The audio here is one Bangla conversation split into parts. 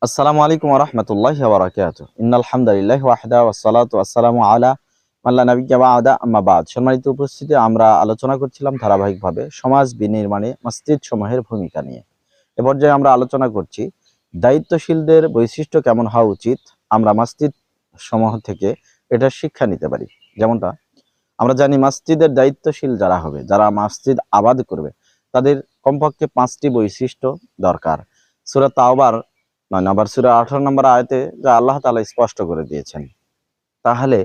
আসসালামু আলাইকুম ওয়া রাহমাতুল্লাহি ওয়া বারাকাতুহু। ইন্নাল হামদালিল্লাহি ওয়াহদা ওয়াসসালাতু ওয়াসসালামু আলা মান লা নাবিয়্যা বা'দা আম্মা বা'দ। সম্মানিত উপস্থিতি, আমরা আলোচনা করছিলাম ধারাবাহিকভাবে সমাজ বিনির্মাণে মসজিদ সমূহের ভূমিকা নিয়ে। এ পর্যায়ে আমরা আলোচনা করছি দায়িত্বশীলদের বৈশিষ্ট্য কেমন হওয়া উচিত, আমরা মসজিদ সমূহ থেকে এটার শিক্ষা নিতে পারি। যেমনটা আমরা জানি, মসজিদের দায়িত্বশীল যারা হবে, যারা মসজিদ আবাদ করবে, তাদের কমপক্ষে 5টি বৈশিষ্ট্য দরকার। সূরা তাওবার 9 নম্বর সূরা 18 নম্বর আয়াতে যা আল্লাহ তাআলা স্পষ্ট করে দিয়েছেন। তাহলে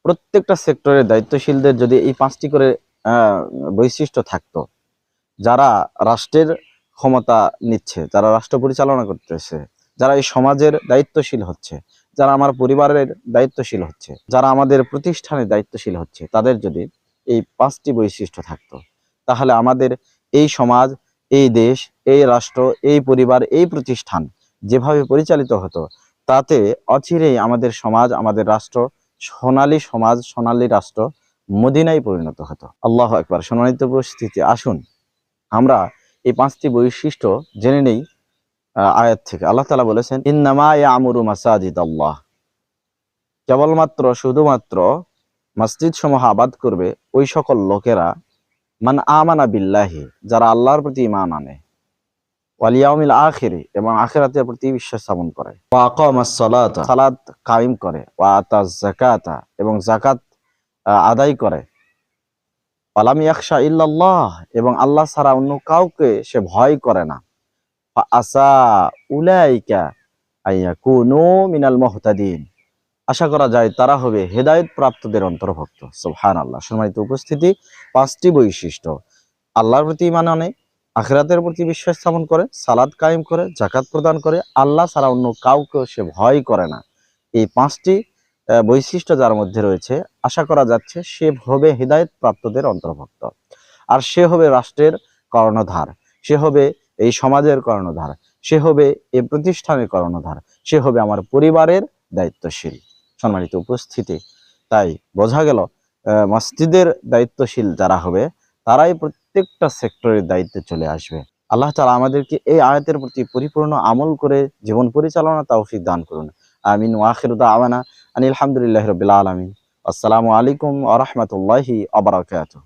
প্রত্যেকটা সেক্টরের দায়িত্বশীলদের যদি এই 5টি করে বৈশিষ্ট্য থাকতো, যারা রাষ্ট্রের ক্ষমতা নিচ্ছে, যারা রাষ্ট্র পরিচালনা করতেছে, যারা এই সমাজের দায়িত্বশীল হচ্ছে, যারা আমার পরিবারের দায়িত্বশীল হচ্ছে, যারা আমাদের প্রতিষ্ঠানের দায়িত্বশীল হচ্ছে, তাদের যদি এই 5টি বৈশিষ্ট্য থাকতো, তাহলে আমাদের এই সমাজ, এই দেশ, এই রাষ্ট্র, এই পরিবার, এই প্রতিষ্ঠান যেভাবে পরিচালিত হতো, তাতে অচিরেই আমাদের সমাজ, আমাদের রাষ্ট্র সোনালী সমাজ, সোনালী রাষ্ট্র মদিনায় পরিণত হতো। আল্লাহু আকবার। সম্মানিত উপস্থিতি, আসুন আমরা এই 5টি বৈশিষ্ট্য জেনে নেই আয়াত থেকে। আল্লাহ তাআলা বলেছেন, ইন্নামা ইয়ামুরু মাসাজিদাল্লাহ, কেবলমাত্র শুধুমাত্র মসজিদ সমূহ আবাদ করবে ওই সকল লোকেরা, মান আমানা বিল্লাহি, যারা আল্লাহর প্রতি ঈমান আনে, ওয়াল ইয়াউমিল আখির, এবং আখিরাতের প্রতি বিশ্বাস স্থাপন করে, ওয়া আকামাস সালাতা, সালাত কায়েম করে, ওয়া আতাজ যাকাতা, এবং যাকাত আদায় করে, ওয়ালাম ইয়াখশা ইল্লাল্লাহ, এবং আল্লাহ ছাড়া অন্য কাউকে সে ভয় করে না, ফা আসা উলাইকা আইয়াকুনু মিনাল মুহতাদিন, আশা করা যায় তারা হবে হেদায়েত প্রাপ্তদের অন্তর্ভুক্ত। সুবহানাল্লাহ। সম্মানিত উপস্থিতি, 5টি বৈশিষ্ট্য: আল্লাহর প্রতি ঈমান আনে, আখিরাতের প্রতি বিশ্বাস স্থাপন করে, সালাত কায়েম করে, যাকাত প্রদান করে, আল্লাহ ছাড়া অন্য কাউকে সে ভয় করে না। এই 5টি বৈশিষ্ট্য যার মধ্যে রয়েছে, আশা করা যাচ্ছে সে হবে হেদায়েত প্রাপ্তদের অন্তর্ভুক্ত। আর সে হবে রাষ্ট্রের কর্ণধার, সে হবে এই সমাজের কর্ণধার, সে হবে এই প্রতিষ্ঠানের কর্ণধার, সে হবে আমার পরিবারের দায়িত্বশীল। সম্মানিত উপস্থিতি, তাই বোঝা গেল মসজিদের দায়িত্বশীল যারা হবে, তারাই প্রত্যেকটা সেক্টরের দায়িত্বে চলে আসবে। আল্লাহ তাআলা আমাদেরকে এই আয়াতের প্রতি পরিপূর্ণ আমল করে জীবন পরিচালনা তৌফিক দান করুন। আমিন। ওয়া আখিরু দাওয়ানা আনিল হামদুলিল্লাহি রাব্বিল আলামিন। আসসালামু আলাইকুম ওয়া রাহমাতুল্লাহি ওয়া বারাকাতুহু।